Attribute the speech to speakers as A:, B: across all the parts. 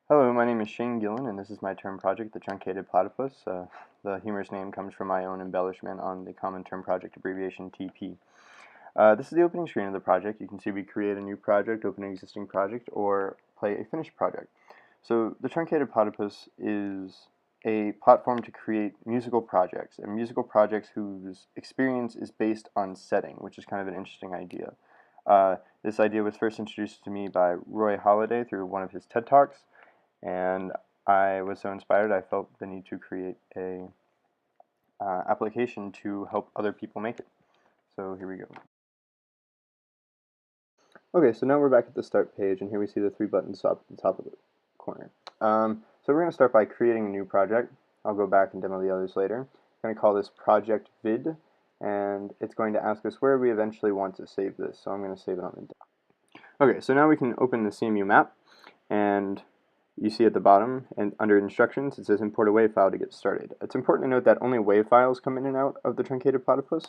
A: Hello, my name is Shane Gillen, and this is my term project, the Truncated Platypus. The humorous name comes from my own embellishment on the common term project abbreviation TP. This is the opening screen of the project. You can see we create a new project, open an existing project, or play a finished project. So the Truncated Platypus is a platform to create musical projects, and musical projects whose experience is based on setting, which is kind of an interesting idea. This idea was first introduced to me by Roy Halladay through one of his TED Talks, and I was so inspired I felt the need to create a application to help other people make it. So here we go. Okay, so now we're back at the start page, and here we see the three buttons up at the top of the corner. So we're going to start by creating a new project. I'll go back and demo the others later. I'm going to call this project vid, and it's going to ask us where we eventually want to save this. So I'm going to save it on the desktop. Okay, so now we can open the CMU map, and you see at the bottom, and under instructions, it says import a WAV file to get started. It's important to note that only WAV files come in and out of the Truncated Platypus.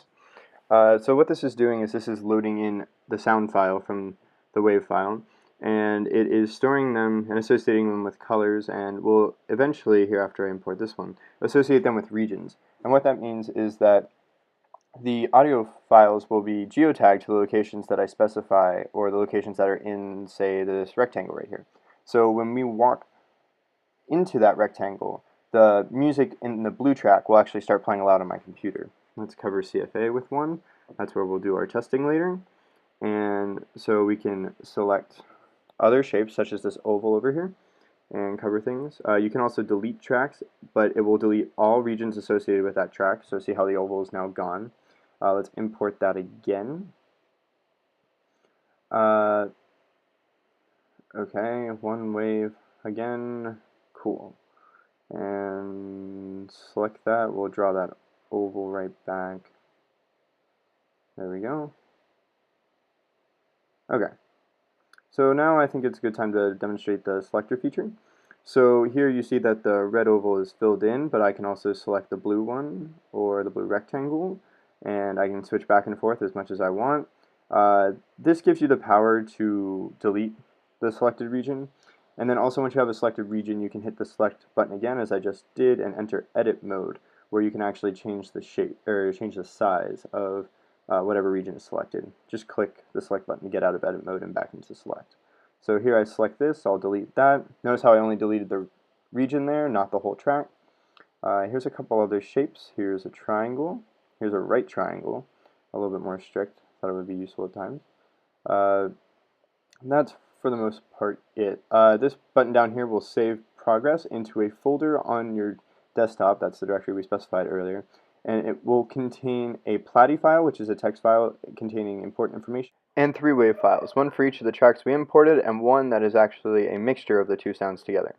A: So what this is doing is this is loading in the sound file from the WAV file, and it is storing them and associating them with colors, and will eventually, here after I import this one, associate them with regions. And what that means is that the audio files will be geotagged to the locations that I specify, or the locations that are in, say, this rectangle right here. So when we walk into that rectangle, the music in the blue track will actually start playing aloud on my computer. Let's cover CFA with one. That's where we'll do our testing later. And so we can select other shapes, such as this oval over here, and cover things. You can also delete tracks, but it will delete all regions associated with that track. So see how the oval is now gone. Let's import that again. Okay, one wave again, cool. And select that, we'll draw that oval right back. There we go. Okay, so now I think it's a good time to demonstrate the selector feature. So here you see that the red oval is filled in, but I can also select the blue one, or the blue rectangle, and I can switch back and forth as much as I want. This gives you the power to delete the selected region, and then also once you have a selected region, you can hit the select button again, as I just did, and enter edit mode, where you can actually change the shape or change the size of whatever region is selected. Just click the select button to get out of edit mode and back into select. So here I select this, I'll delete that. Notice how I only deleted the region there, not the whole track. Here's a couple other shapes. Here's a triangle. Here's a right triangle, a little bit more strict. Thought it would be useful at times. And that's for the most part it. This button down here will save progress into a folder on your desktop. That's the directory we specified earlier. And it will contain a Platy file, which is a text file containing important information, and 3 WAV files, one for each of the tracks we imported, and one that is actually a mixture of the two sounds together.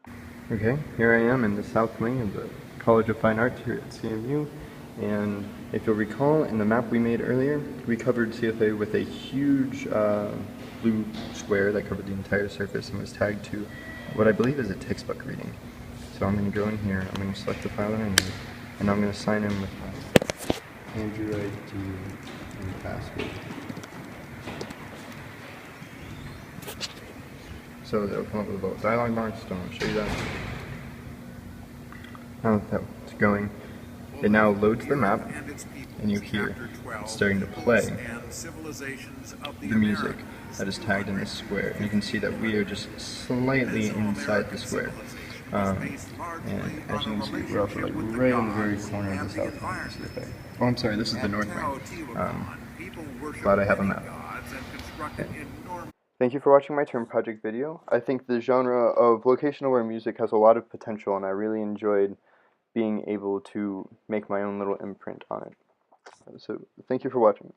A: Okay, here I am in the south wing of the College of Fine Arts here at CMU. And if you'll recall, in the map we made earlier, we covered CFA with a huge blue square that covered the entire surface and was tagged to what I believe is a textbook reading. So I'm going to go in here, I'm going to select the file that I need, and I'm going to sign in with my Andrew ID and password. So it'll come up with a little dialog box, don't want to show you that. Now that that's going, it now loads the map, and you hear it's starting to play the music that is tagged in this square. And you can see that we are just slightly inside the square. And as you can see, we're also like right in the very corner of the south wing. Oh, I'm sorry, this is the north wing. Glad I have a map. Okay. Thank you for watching my term project video. I think the genre of location-aware music has a lot of potential, and I really enjoyed being able to make my own little imprint on it. So thank you for watching.